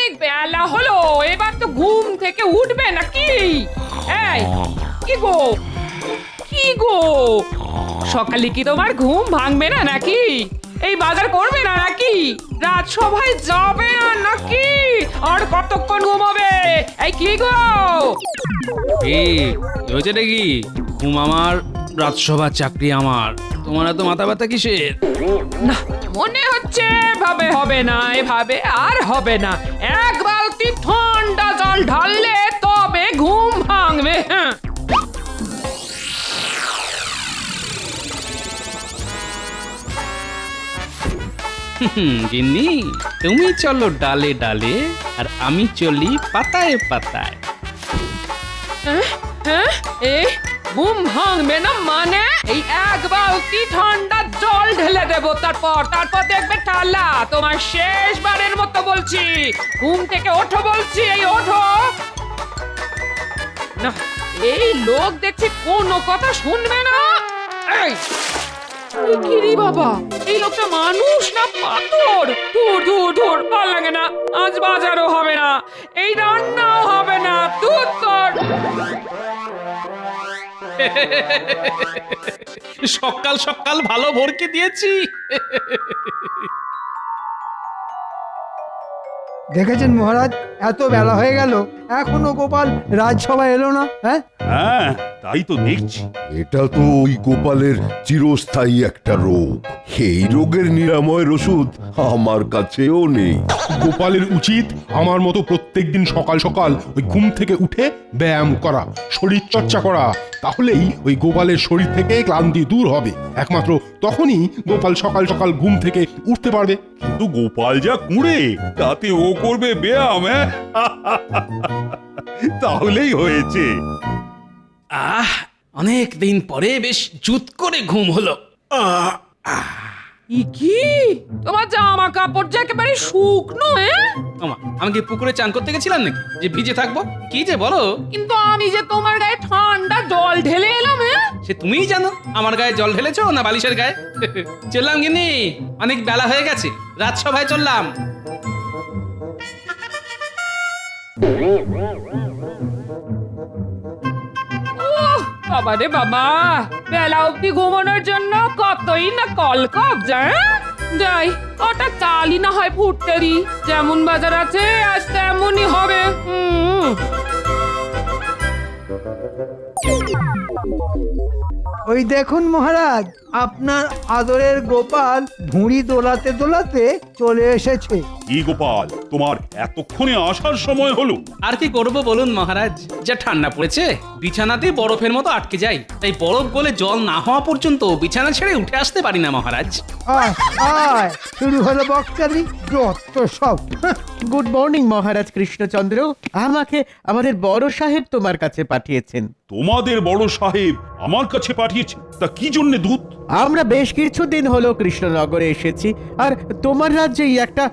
অনেক বেলা হলো, এবার তো ঘুম থেকে উঠবে নাকি? এই কি গো, কি গো, সকালে কি তোমার ঘুম ভাঙবে না নাকি? এই বাজার করবে না নাকি? রাজসভায় যাবে না নাকি? আর কতক্ষণ ঘুমাবে? এই কি গো? হয়েছে নাকি? ঘুম আমার, রাজসভার চাকরি আমার। তোমার এত মাথা ব্যথা কিসের? না, মনে হচ্ছে এভাবে হবে না, এভাবে আর হবে না। এক বালতি ঠান্ডা জল ঢাললে তবে ঘুম ভাঙবে। হ্যাঁ, গিন্নি, তুমি চলো ডালে ডালে, আর আমি চলি পাতায় পাতায়। হ্যাঁ, এই ঘুম ভাঙবে না মানে? এই এক বালতি ঠান্ডা জল ঢেলে দেবো, তারপর দেখবে ঠাল্লা। তোমার শেষবারের মতো বলছি, ঘুম থেকে ওঠো বলছি, এই ওঠো না। এই লোক দেখছি কোনো কথা শুনবে না। এই কি রে বাবা, এই লোকটা মানুষ না পাথর? ধুর ধুর ধুর, ভাল লাগে না। আজ বাজারও হবে না, এই রান্নাও হবে না। ধুর তোর। সকাল সকাল ভালো ভরকে দিয়েছি। দেখেছেন মহারাজ, এত বেলা হয়ে গেল এখনো গোপাল রাজসভায় এলো না। হ্যাঁ, হ্যাঁ, তাই তো দেখছি। এটা তো ওই গোপালের চিরস্থায়ী একটা রোগ। এই রোগের নিরাময়ের ওষুধ আমার কাছেও নেই। গোপালের উচিত আমার মতো প্রত্যেকদিন সকাল সকাল ওই ঘুম থেকে উঠে ব্যায়াম করা, শরীর চর্চা করা। তাহলেই ওই গোপালের শরীর থেকে ক্লান্তি দূর হবে। একমাত্র তখনই গোপাল সকাল সকাল ঘুম থেকে উঠতে পারবে। কিন্তু গোপাল যা কুঁড়ে, তাতে ও করবে ব্যায়াম? হ্যাঁ? তাহলেই হয়েছে। অনেক দিন পরে বেশ জুত করে ঘুম হলো। কি তোমার জামা কাপড় যে একেবারে শুকনো? আমি কি পুকুরে চান করতে গেছিলাম নাকি যে ভিজে থাকবো? কি যে বলো! কিন্তু আমি যে তোমার গায়ে ঠান্ডা জল ঢেলে এলাম। সে তুমিই জানো আমার গায়ে জল ঢেলেছো না বালিশের গায়ে। চললাম গিন্নি, অনেক বেলা হয়ে গেছে, রাজসভায় চললাম। বাবা রে বাবা, বেলা অব্দি ঘুমানোর জন্য কতই না কলকব যায়। যাই, ওটা চালই না হয় ফুটতে দি। যেমন বাজার আছে আজ তেমনই হবে। ওই দেখুন মহারাজ, আপনার আদরের গোপাল ভুঁড়ি দোলাতে দোলাতে চলে এসেছে। কি গোপাল, তোমার এতক্ষণে আসার সময় হলো? আর কি করবো বলুন মহারাজ, যা ঠান্ডা পড়েছে বিছানাতে বরফের মতো আটকে যাই। তাই বরফ গলে জল না হওয়া পর্যন্ত বিছানা ছেড়ে উঠে আসতে পারি না মহারাজ। আয় আয়, শুরু হলো বকচালি, যত সব। গুড মর্নিং মহারাজ কৃষ্ণচন্দ্র। আমাকে আমাদের বড় সাহেব তোমার কাছে পাঠিয়েছেন। তোমাদের বড় সাহেব আমার কাছে পাঠিয়েছে? তা কি জন্য দূত? আমরা বেশ কিছুদিন হলো কৃষ্ণনগরে এসেছি, আর তোমার রাজ্যেই একটা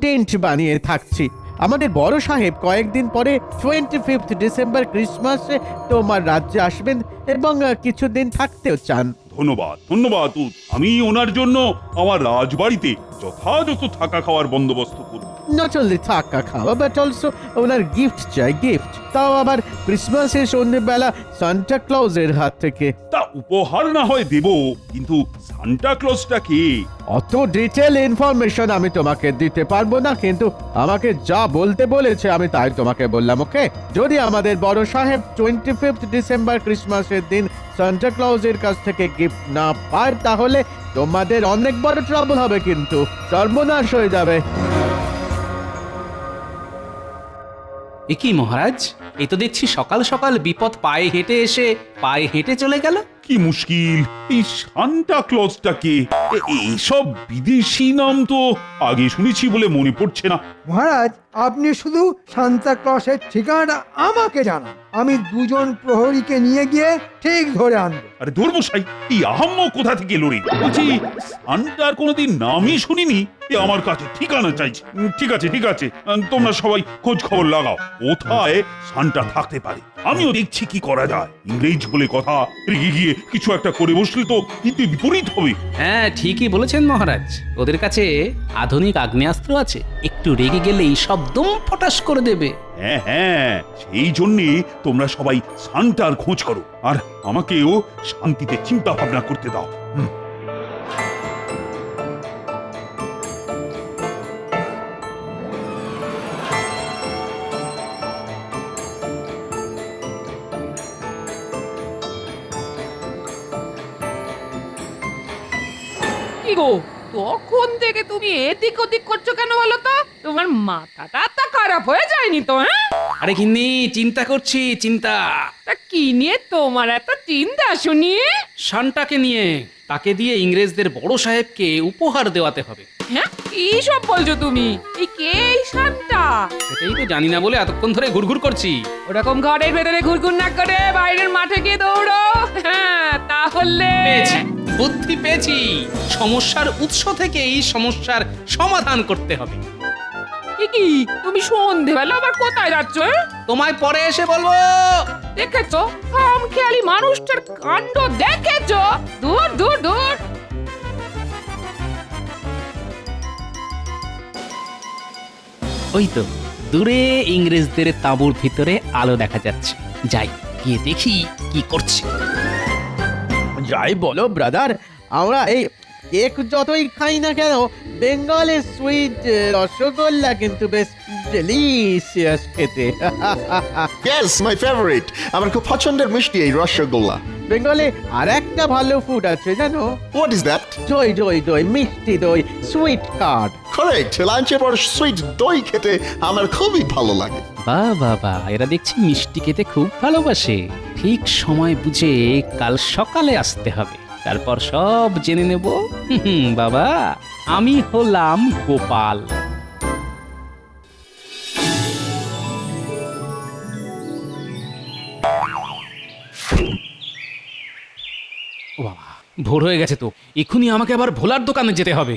টেন্ট বানিয়ে থাকছি। আমাদের বড় সাহেব কয়েকদিন পরে 25 ডিসেম্বর ক্রিসমাসে তোমার রাজ্যে আসবেন এবং কিছুদিন থাকতেও চান। ধন্যবাদ ধন্যবাদ দূত। আমি ওনার জন্য আমার রাজবাড়িতে যথাযথ থাকা খাওয়ার বন্দোবস্ত করব। নট অনলি থাকা খাওয়া, বাট অলসো ওনার গিফট চাই, গিফট। তাও আবার ক্রিসমাসের সন্ধ্যেবেলা সান্টা ক্লজের হাত থেকে। তা উপহার না হয় দেব, কিন্তু সান্টা ক্লজটা কে? অত ডিটেল ইনফরমেশন আমি তোমাকে দিতে পারবো না, কিন্তু আমাকে যা বলতে বলেছে আমি তাই তোমাকে বললাম। ওকে, যদি আমাদের বড় সাহেব 25 ডিসেম্বর ক্রিসমাসের দিন সান্টা ক্লজের কাছ থেকে গিফট না পায়, তাহলে তোমাদের অনেক বড় ট্রাবল হবে, কিন্তু সর্বনাশ হয়ে যাবে। এ কি মহারাজ, এই তো দেখছি সকাল সকাল বিপদ পায়ে হেঁটে এসে পায়ে হেঁটে চলে গেল। কি মুশকিল, এই সান্টা ক্লজটা কে? এইসব বিদেশি নাম তো আগে শুনেছি বলে মনে পড়ছে না। মহারাজ, আপনি শুধু সান্তা ক্লসের ঠিকানাটা আমাকে জানান, আমি দুজন প্রহরীকে নিয়ে গিয়ে ঠিক ধরে আনবো। আরে ধর্মশাই, এই আহাম্ম কোথা থেকে লড়ে? বলছি সান্টার কোনোদিন নামই শুনিনি, এ আমার কাছে ঠিকানা চাইছে। ঠিক আছে ঠিক আছে, তোমরা সবাই খোঁজ খবর লাগাও, কোথায় সান্টা থাকতে পারে। আমিও দেখছি কি করা যায়। ইংরেজ বলে কথা, রেগে গিয়ে কিছু একটা করে বসলে তো কিন্তু বিপরীত হবে। হ্যাঁ ঠিকই বলেছেন মহারাজ, ওদের কাছে আধুনিক আগ্নেয়াস্ত্র আছে, একটু রেগে গেলেই সব দম ফটাস করে দেবে। হ্যাঁ হ্যাঁ, সেই জন্যে তোমরা সবাই সান্টার খোঁজ করো, আর আমাকেও শান্তিতে চিন্তা ভাবনা করতে দাও। কি গো, তখন থেকে তুমি এদিক ওদিক করছো কেন বলো তো? তোমার মাথাটা তো খারাপ হয়ে যায়নি তো? হ্যাঁ, আরে গিন্নি, চিন্তা করছি, চিন্তা তা কি নিয়ে তোমার এত চিন্তা শুনি? শানটাকে নিয়ে। তাকে দিয়ে ইংরেজদের বড় সাহেবকে উপহার দেওয়াতে হবে। হ্যাঁ, কি সব বলছো তুমি? এই কে এই শানটা? সেটাই তো জানি না বলে এতক্ষণ ধরে ঘুরঘুর করছি। ওরকম ঘরের ভেতরে ঘুরঘুর না করে বাইরের মাঠে গিয়ে দৌড়ো। হ্যাঁ, তাহলে পেয়েছি, বুদ্ধি পেয়েছি। সমস্যার উৎস থেকেই সমস্যার সমাধান করতে হবে। কি তুমি সন্ধেবেলা আবার কোথায় যাচ্ছ? তোমায় পরে এসে বলবো। দেখেছো খামখেয়ালি মানুষটার কাণ্ড, দেখেছো? দূর দূর দূর। ওই তো দূরে ইংরেজদের তাঁবুর ভিতরে আলো দেখা যাচ্ছে, যাই গিয়ে দেখি কি করছে। যাই বলো ব্রাদার, আমরা এই কেক যতই খাই না কেন, বেঙ্গলের সুইট রসগোল্লা কিন্তু বেশ ডেলিশিয়াস খেতে। Yes, my favourite. আমার খুব পছন্দের মিষ্টি এই রসগোল্লা। বেঙ্গলে আর একটা ভালো ফুড আছে জানো? What is that? দই দই দই, মিষ্টি দই, সুইট কার্ড। কারেক্ট, লাঞ্চের পর সুইট দই খেতে আমার খুবই ভালো লাগে। বাবা, এরা দেখছি মিষ্টি খেতে খুব ভালোবাসে। ঠিক সময় বুঝে কাল সকালে আসতে হবে, তারপর সব জেনে নেব। বাবা, আমি হলাম গোপাল। ও বাবা, ভোর হয়ে গেছে তো, এক্ষুনি আমাকে আবার ভোলার দোকানে যেতে হবে।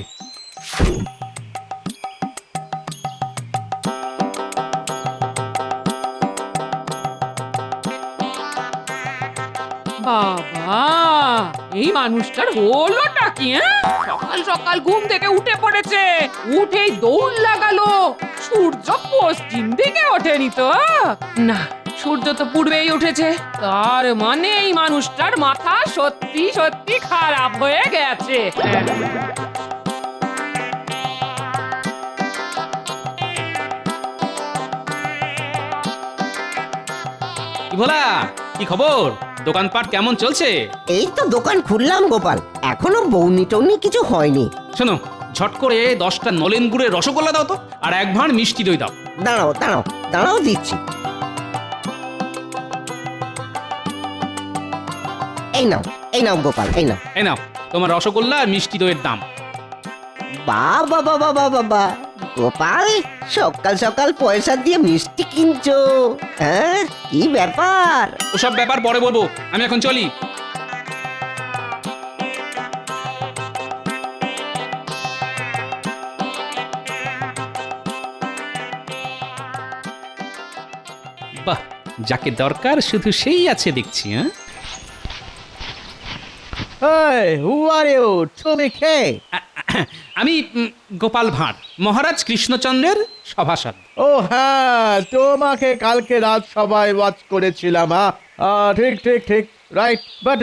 বাবা, এই মানুষটার হলোটা কি? সকাল সকাল ঘুম থেকে উঠে পড়েছে, উঠেই দৌড় লাগালো। সূর্য পশ্চিম দিকে ওঠেনি তো? না, সূর্য তো পূর্বেই উঠেছে। তার মানে এই মানুষটার মাথা সত্যি সত্যি খারাপ হয়ে গেছে। কি ভোলা, কি খবর? দোকানপাট কেমন চলছে? এই তো দোকান খুললাম গোপাল, এখনো বৌনি টৌনি কিছু হয়নি। শোনো, ঝট করে 10টা নলেন গুড়ের রসগোল্লা দাও তো, আর এক ভাঁড় মিষ্টি দই দাও। দাঁড়াও দাঁড়াও দাঁড়াও, দিচ্ছি। এই নাও গোপাল, এই নাও। এই নাও তোমার রসগোল্লা আর মিষ্টি দইয়ের দাম। বাবা বাবা বাবা বাবা, গোপাল সকাল সকাল পয়সা দিয়ে মিষ্টি কিনছো? হ্যাঁ, কি ব্যাপার? ওসব ব্যাপার পরে বলবো, আমি এখন চলি। বাহ, যাকে দরকার শুধু সেই আছে দেখছি। হ্যাঁ, Hey, who are you? তুমি কে? আমি গোপাল ভাঁড়, মহারাজ কৃষ্ণচন্দ্রের সভাসদ। ও হ্যাঁ, তোমাকে কালকে রাত সবাই ওয়াচ করেছিলাম। ঠিক ঠিক ঠিক, রাইট। বাট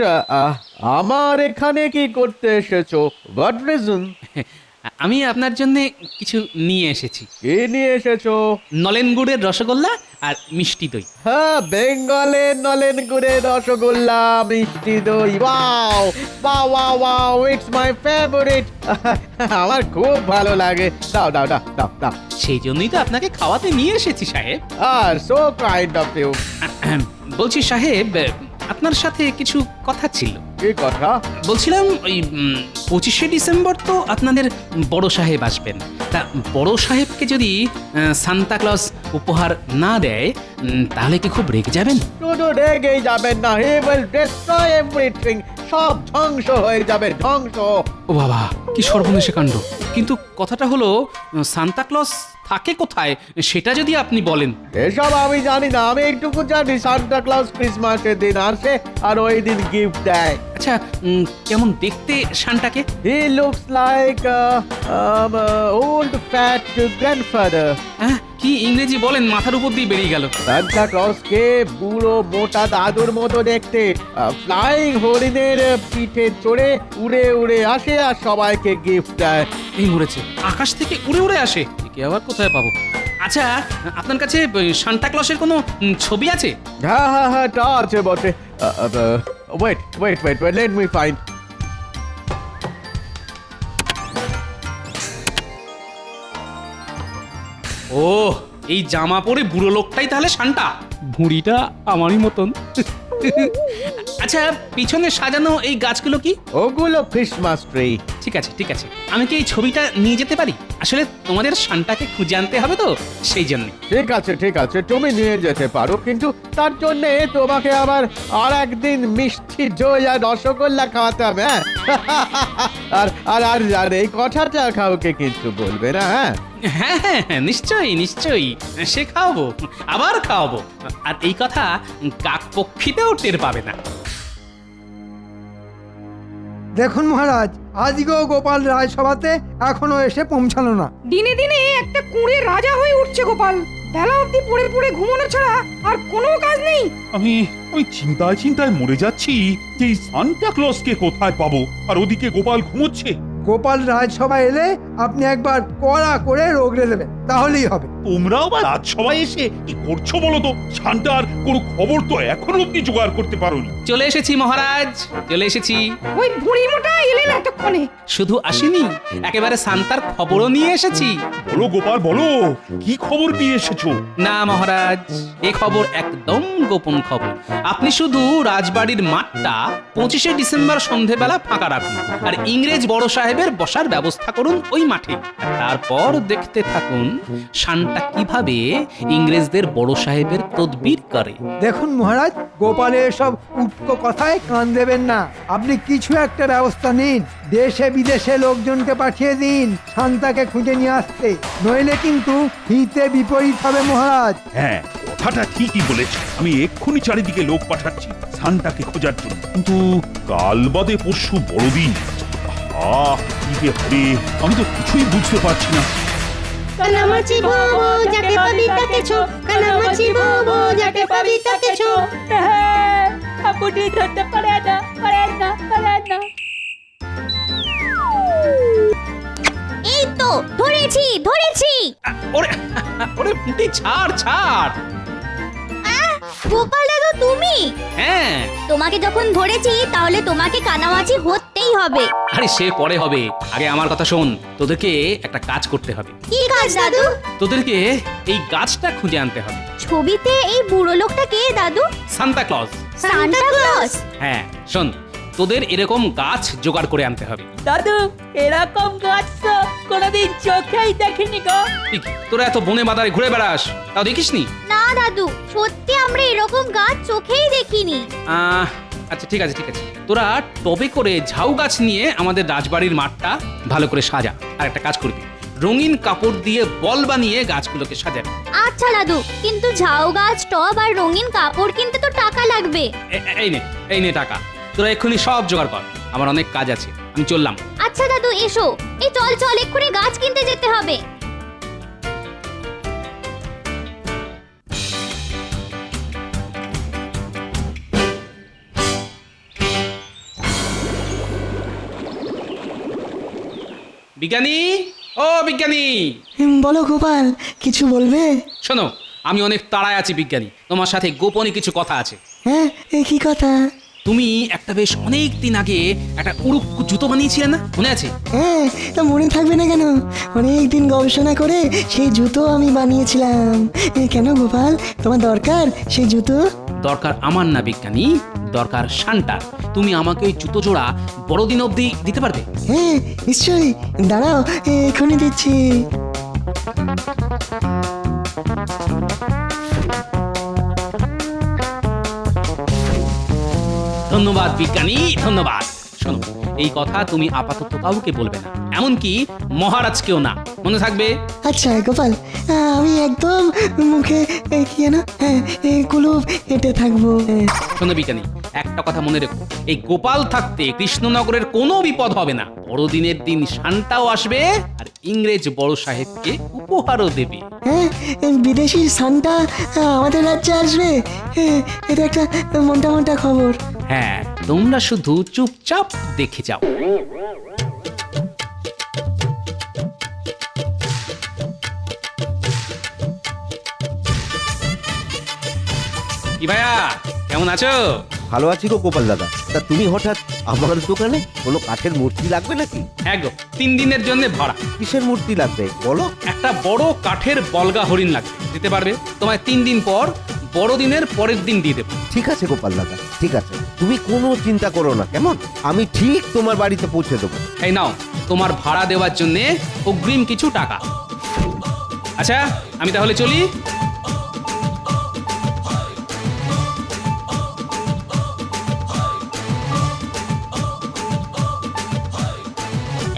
আমার এখানে কি করতে এসেছো? What reason? আমি আপনার জন্য কিছু নিয়ে এসেছি। কি নিয়ে এসেছো? নলেন গুড়ের রসগোল্লা আর মিষ্টি দই। হ্যাঁ, বেঙ্গলের নলেন গুড়ের রসগোল্লা, মিষ্টি দই। Wow wow wow wow, it's my favourite. আমার খুব ভালো লাগে। দাও দাও দাও দাও দাও। সেই জন্যই তো আপনাকে খাওয়াতে নিয়ে এসেছি সাহেব। আর সো কাইন্ড অফ ইউ। বলছি সাহেব, আপনার সাথে কিছু কথা ছিল। কি কথা? বলছিলাম ওই 25শে ডিসেম্বর তো আপনাদের বড় সাহেব আসবেন, তা বড় সাহেবকে যদি সান্তা ক্লজ উপহার না দেয়, তাহলে কি খুব রেগে যাবেন? শুধু রেগেই যাবেন না, হি উইল ডিস্ট্রয় এভরিথিং। সব ধ্বংস হয়ে যাবে, ধ্বংস। ও বাবা, কি সর্বনেশে কাণ্ড। কিন্তু কথাটা হলো সান্তা ক্লজ থাকে কোথায় সেটা যদি আপনি বলেন। এসব আমি জানি না, আমি একটুকু জানি সান্টা ক্লজ ক্রিসমাসের দিন আসে আর ওই দিন গিফট দেয়। আচ্ছা কেমন দেখতে শানটাকে? He looks like old fat grandfather. হ্যাঁ কি ইংরেজি বলেন, মাথার উপর দিয়ে বেরিয়ে গেল। সান্টা ক্লজকে বুড়ো মোটা দাদুর মতো দেখতে, ফ্লাইং হরিণের পিঠে চড়ে উড়ে উড়ে আসে আর সবাইকে গিফট দেয়। এই মরেছে, আকাশ থেকে উড়ে উড়ে আসে, একে আবার কোথায় পাবো? আচ্ছা আপনার কাছে সান্টা ক্লজের কোনো ছবি আছে? হ্যাঁ তা আছে বটে। Wait let me find. ও এই জামা পরে বুড়ো লোকটাই তাহলে সান্টা, ভুঁড়িটা আমারই মতন। আচ্ছা পিছনে সাজানো এই গাছগুলো কি? ওগুলো ক্রিসমাস ট্রি। ঠিক আছে ঠিক আছে, আমি কি এই ছবিটা নিয়ে যেতে পারি? আসলে তোমাদের সান্টাকে খুঁজে আনতে হবে তো, সেই জন্য। ঠিক আছে তুমি নিয়ে যেতে পারো, কিন্তু তার জন্য তোমাকে আবার আর একদিন মিষ্টি দই আর রসগোল্লা খাওয়াতে হবে। আর আর আর আর এই কথাটা কাউকে কিন্তু বলবে না। হ্যাঁ হ্যাঁ হ্যাঁ নিশ্চয়ই নিশ্চয়ই, সে খাওয়াবো, আবার খাওয়াবো। আর এই কথা কাক পক্ষীতেও টের পাবে না। দেখুন মহারাজ, আজকেও গোপাল রাজসভাতে এখনো এসে পৌঁছালো না। দিনে দিনে একটা কুঁড়ে রাজা হয়ে উঠছে গোপাল। বেলা অবধি পড়ে পড়ে ঘুমানো ছাড়া আর কোনো কাজ নেই। আমি ওই চিন্তায় মরে যাচ্ছি যে এই সান্টা ক্লজকে কোথায় পাবো, আর ওদিকে গোপাল ঘুমোচ্ছে। গোপাল রাজসভা এলে আপনি একবার কড়া করে রগড়ে দেবেন, তাহলেই হবে। তোমরাও বা রাজসভায় এসে কি করছো বলো তো? সান্টার কোনো খবর তো এখনো অব্দি জোগাড় করতে পারোনি। চলে এসেছি মহারাজ, চলে এসেছি। ওই বুড়ি মোটা এলেন এতক্ষণে। শুধু আসিনি, একেবারে সান্তার খবরও নিয়ে এসেছি। বলো গোপাল বলো, কি খবর নিয়ে এসেছো? না মহারাজ, এ খবর একদম গোপন খবর। আপনি শুধু রাজবাড়ির মাঠটা 25শে ডিসেম্বর সন্ধেবেলা ফাঁকা রাখুন, আর ইংরেজ বড় সাহেবের বসার ব্যবস্থা করুন ওই মাঠে। তারপর দেখতে থাকুন শানটা কিভাবে ইংরেজদের বড় সাহেবের তদবির করে। দেখুন মহারাজ, গোপালের সব উটকো কথায় কান দেবেন না। আপনি কিছু একটা ব্যবস্থা নিন, দেশে বিদেশে লোকজনকে পাঠিয়ে দিন শান্তাকে খুঁজে নিয়ে আসতে, নইলে কিন্তু হিতে বিপরীত হবে মহারাজ। হ্যাঁ কথাটা ঠিকই বলেছে, আমি এক্ষুনি চারিদিকে লোক পাঠাচ্ছি সান্টাকে খোঁজার জন্য। কিন্তু কাল বাদে পরশু বড়দিন, কি যে হবে আমি তো কিছুই বুঝতে পারছি না। কানামাছি ভোবো যাকে পাবি তাকে ছো, কানামাছি ভোবো যাকে পাবি তাকে ছো। আপনি ধরতে পারে না। এই তো ধরেছি। ওরে ওরে পুটি ছাড়। গোপাল দাদু তুমি? হ্যাঁ তোমাকে যখন ধরেছি তাহলে তোমাকে কানামাছি হতেই হবে। আরে সে পরে হবে, আগে আমার কথা শোন। তোদেরকে একটা কাজ করতে হবে। কি কাজ দাদু? তোদেরকে এই গাছটা খুঁজে আনতে হবে। ছবিতে এই বুড়ো লোকটা কে দাদু? Santa Claus. Santa Claus? হ্যাঁ শোন, তোদের এরকম গাছ জোগাড় করে আনতে হবে। দাদু এরকম গাছ তো কোনোদিন চোখেই দেখিনি গো। তোরা এত বনে বাদারে ঘুরে বেড়াস, তাও দেখিসনি? না দাদু, সত্যি আমরা এরকম গাছ চোখেই দেখিনি। আচ্ছা ঠিক আছে তোরা টবে করে ঝাউ গাছ নিয়ে আমাদের রাজবাড়ির মাঠটা ভালো করে সাজা। আর একটা কাজ করবি, রঙিন কাপড় দিয়ে বল বানিয়ে গাছগুলোকে সাজাবি। আচ্ছা দাদু, কিন্তু ঝাউ গাছ, টব আর রঙিন কাপড় কিনতে তো টাকা লাগবে। এই নে টাকা, তোরা এক্ষুনি সব জোগাড় কর, আমার অনেক কাজ আছে, আমি চললাম। আচ্ছা দাদু এসো, এই চল এক্ষুনি গাছ কিনতে যেতে হবে। বিজ্ঞানী, ও বিজ্ঞানী। বলো গোপাল, কিছু বলবে? শোনো, আমি অনেক তাড়ায় আছি বিজ্ঞানী, তোমার সাথে গোপনে কিছু কথা আছে। হ্যাঁ, কি কথা? তুমি একটা বেশ অনেক দিন আগে একটা উড়ুক্কু জুতো বানিয়েছিলে না, মনে আছে? হ্যাঁ, তা মনে থাকবে না কেন? অনেক দিন গবেষণা করে সেই জুতো আমি বানিয়েছিলাম। কেন গোপাল, তোমার দরকার সেই জুতো? দরকার আমার না বিজ্ঞানী, দরকার শান্টার। তুমি আমাকে ওই জুতো জোড়া বড়দিন অবধি দিতে পারবে? হ্যাঁ নিশ্চয়ই, দাঁড়াও এখনই দিচ্ছি। ধন্যবাদ বিজ্ঞানী, ধন্যবাদ। শোনো, এই কথা তুমি আপাতত কাউকে বলবে না, এমনকি মহারাজকেও না, মনে থাকবে? আচ্ছা গোপাল, আমি একদম মুখে কি যেন কুলুপ হেঁটে থাকবো। শোনো বিজ্ঞানী, একটা কথা মনে রেখো, এই গোপাল থাকতে কৃষ্ণনগরের কোনো বিপদ হবে না। বড়দিনের দিন শান্তাও আসবে আর ইংরেজ বড় সাহেবকে উপহারও দেবে। হ্যাঁ, বিদেশি সান্টা আমাদের রাজ্যে আসবে, এটা একটা মোটা মোটা খবর। হ্যাঁ, তোমরা শুধু চুপচাপ দেখে যাও। কি ভাইয়া, কেমন আছো? ভালো আছি গো গোপাল দাদা। তা তুমি হঠাৎ আমার দোকানে? কোনো কাঠের মূর্তি লাগবে নাকি? হ্যাঁ গো, 3 দিনের জন্য ভাড়া। কিসের মূর্তি লাগবে বলো? একটা বড় কাঠের বলগা হরিণ লাগবে, দিতে পারবে? তোমায় 3 দিন পর বড়দিনের পরের দিন দিয়ে দেবো। ঠিক আছে গোপাল দাদা, ঠিক আছে, তুমি কোনো চিন্তা করো না, কেমন? আমি ঠিক তোমার বাড়িতে পৌঁছে দেবো। এই নাও তোমার ভাড়া দেওয়ার জন্য অগ্রিম কিছু টাকা। আচ্ছা, আমি তাহলে চলি।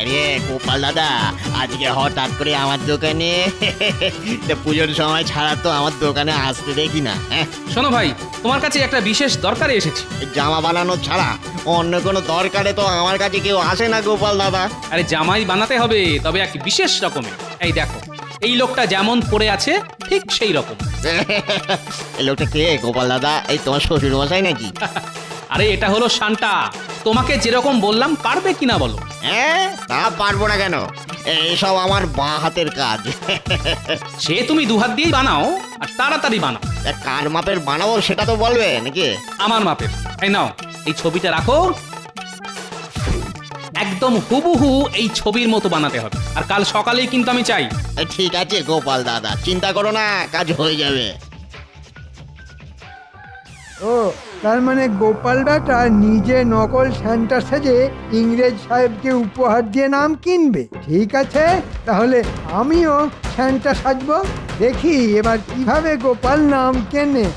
আরে গোপাল দাদা, আজকে হঠাৎ করে আমার দোকানে পুজোর সময় ছাড়া তো আমার দোকানে আসতে দেখি না। শোনো ভাই, তোমার কাছে একটা বিশেষ দরকারে এসেছি। জামা বানানো ছাড়া অন্য কোনো দরকারে তো আমার কাছে কেউ আসে না গোপাল দাদা। আরে জামাই বানাতে হবে, তবে এক বিশেষ রকমের। এই দেখো, এই লোকটা যেমন পড়ে আছে ঠিক সেই রকম। এই লোকটা কে গোপাল দাদা? এই তোমার শ্বশুর মশাই নাকি? আরে এটা হলো শান্তা। তোমাকে যেরকম বললাম, পারবে কিনা বলো? হ্যাঁ, তা পারবো না কেন, এইসব আমার বাঁ হাতের কাজ। সে তুমি 2 হাত দিয়েই বানাও, আর তাড়াতাড়ি বানাও। কার মাপের বানাবো সেটা তো বলবে নাকি? আমার মাপের। এই নাও, এই ছবিটা রাখো। একদম হুবহু এই ছবির মতো বানাতে হবে, আর কাল সকালেই কিন্তু আমি চাই। ঠিক আছে গোপাল দাদা, চিন্তা করো না, কাজ হয়ে যাবে। ও, তার মানে গোপাল বেটা নিজে নকল স্যান্টা সেজে ইংরেজ সাহেবকে উপহার দিয়ে নাম কিনবে। ঠিক আছে, তাহলে আমিও স্যান্টা সাজবো। দেখি এবার কিভাবে গোপাল নাম কেনে।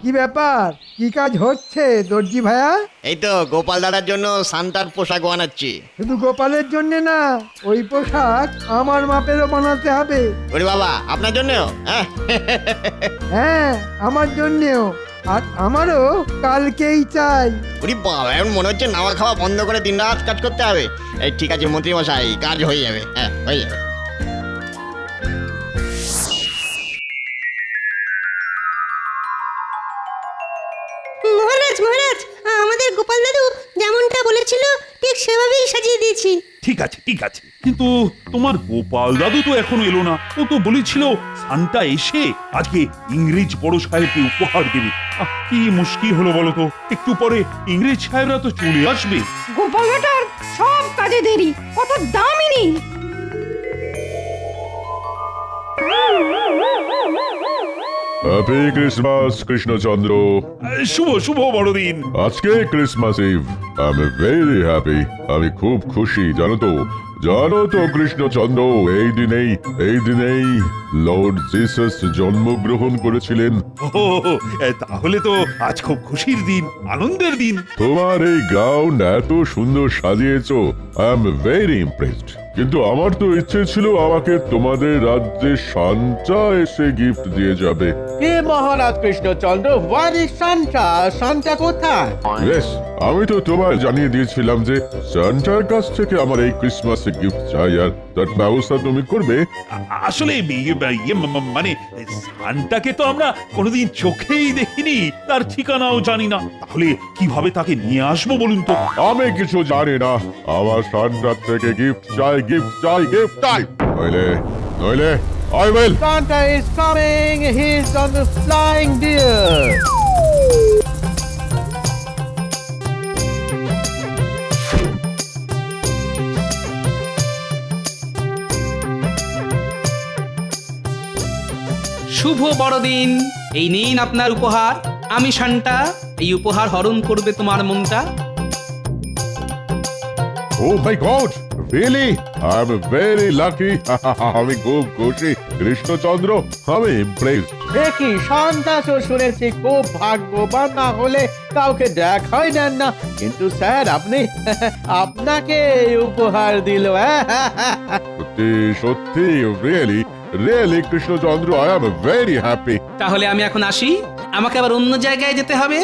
কি ব্যাপার, কি কাজ হচ্ছে দর্জি ভাইয়া? এই তো গোপাল দাদার জন্য সান্তার পোশাক বানাচ্ছি। শুধু গোপালের জন্য না, ওই পোশাক আমার মাপেরও বানাতে হবে। ওরে বাবা, আপনার জন্যও? হ্যাঁ, আমার জন্যেও, আর আমারও কালকেই চাই। ওরে বাবা, এখন মনে হচ্ছে নাওয়া খাওয়া বন্ধ করে দিন রাত কাজ করতে হবে। এই ঠিক আছে মন্ত্রী মশাই, কাজ হয়ে যাবে। হ্যাঁ, হয়ে যাবে। মহারাজ মহারাজ, আমাদের গোপাল দাদু যেমনটা বলেছিল ঠিক সেভাবেই সাজিয়ে দিয়েছি। ঠিক আছে, ঠিক আছে, কিন্তু তোমার গোপাল দাদু তো এখনো এলো না। ও তো বলেছিল সান্টা এসে আজকে ইংরেজ বড় সাহেবকে উপহার দেবে। কি মুশকিল হলো বলো তো, একটু পরে ইংরেজ সাহেবরা তো চলে আসবে। গোপাল বেটার সব কাজে দেরি, কত দামই নেই। Happy Christmas Krishnachandra. শুভ শুভ বড়দিন। আজকে Christmas eve. I am very happy. আমি খুব খুশি, জানো তো কৃষ্ণচন্দ্র, এই দিনেই লর্ড জিসাস জন্মগ্রহণ করেছিলেন। তাহলে তো আজ খুব খুশির দিন, আনন্দের দিন। তোমার এই গাউন এত সুন্দর সাজিয়েছো, আই এম ভেরি ইমপ্রেসড। কিন্তু আমার তো ইচ্ছে ছিল আমাকে তোমাদের রাজ্যে সান্টা এসে গিফট দিয়ে যাবে। কে Maharaj Krishnachandra? Where is Santa? Santa কোথায়? বেশ, আমি তো তোমায় জানিয়ে দিয়েছিলাম যে সান্টার কাছ থেকে আমার এই ক্রিসমাসে গিফট চাই, আর তার ব্যবস্থা তুমি করবে। আসলে মানে সান্টাকে তো আমরা কোনোদিন চোখেই দেখিনি, তার ঠিকানাও জানি না। তাহলে কিভাবে তাকে নিয়ে আসবো বলুন তো? আমি কিছু জানি না, আমার সান্টার থেকে গিফট চাই। নইলে I will. Santa is coming. He's on the flying deer. শুভ বড়দিন। এই নিন আপনার উপহার। আমি শান্তা, এই উপহার হরণ করবে তোমার মনটা। Oh my God! Really I am very lucky. আমি খুব খুশি কৃষ্ণচন্দ্র, আমি ইমপ্রেসড। দেখি শান্তা তো শুনেছি খুব ভাগ্যবান, না হলে কাউকে দেখাই দেন না। কিন্তু স্যার আপনি আপনাকে উপহার দিল। সত্যি সত্যি really really Krishnachandra, I am very happy. তাহলে আমি এখন আসি, আমাকে আবার অন্য জায়গায় যেতে হবে।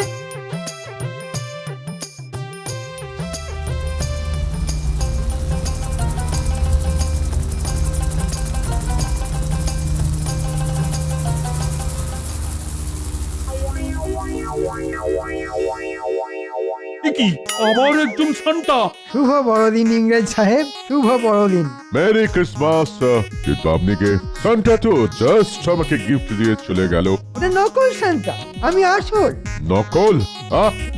এ কি আবার একজন সান্টা? শুভ বড়দিন ইংরেজ সাহেব, শুভ বড়দিন। Merry Christmas. কিন্তু আপনি কে? সান্টা তো জাস্ট আমাকে গিফট দিয়ে চলে গেল। ওটা নকল সান্টা, আমি আসল। নকল?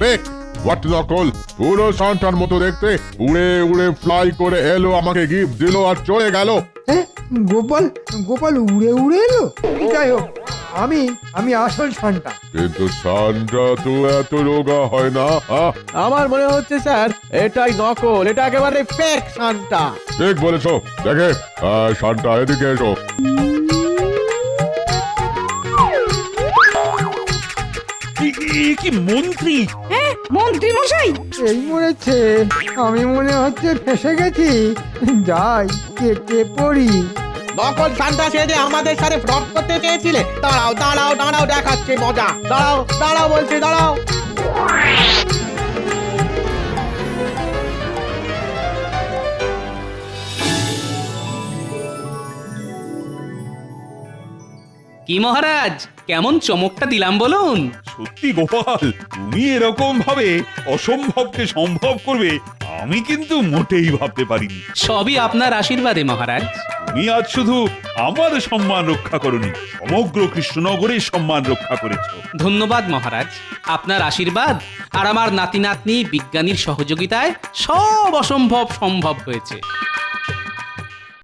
বেক হোয়াট নকল? পুরো সান্টার মতো দেখতে, উড়ে উড়ে ফ্লাই করে এলো, আমাকে গিফট দিল আর চলে গেল। হ্যাঁ, গোপাল গোপাল উড়ে উড়ে এলো। যাই হোক, আমি আসল সান্টা। কিন্তু সান্টা তো এত রোগা হয় না। আমার মনে হচ্ছে স্যার এটাই নকল, এটা একেবারে ফেক সান্টা। ঠিক বলেছো। দেখে সান্টা এদিকে এসো। কি মন্ত্রী? মন্ত্রী মশাই, এই মরেছে, আমি মনে হচ্ছে ফেসে গেছি। যাই, কেটে পড়ি। নকল সান্টা সেজে আমাদের সাথে ফ্রড করতে চেয়েছিলে? দাঁড়াও দাঁড়াও দাঁড়াও, দেখাচ্ছে মজা। দাঁড়াও দাঁড়াও বলছি, দাঁড়াও। কি মহারাজ, কেমন চমকটা দিলাম বলুন? সত্যি গোপাল, তুমি এরকম ভাবে অসম্ভবকে সম্ভব করবে আমি কিন্তু মোটেই ভাবতে পারিনি। সবই আপনার আশীর্বাদে মহারাজ। তুমি আজ শুধু আমার সম্মান রক্ষা করনি, সমগ্র কৃষ্ণনগরের সম্মান রক্ষা করেছো। ধন্যবাদ মহারাজ, আপনার আশীর্বাদ আর আমার নাতি নাতনি বিজ্ঞানীর সহযোগিতায় সব অসম্ভব সম্ভব হয়েছে।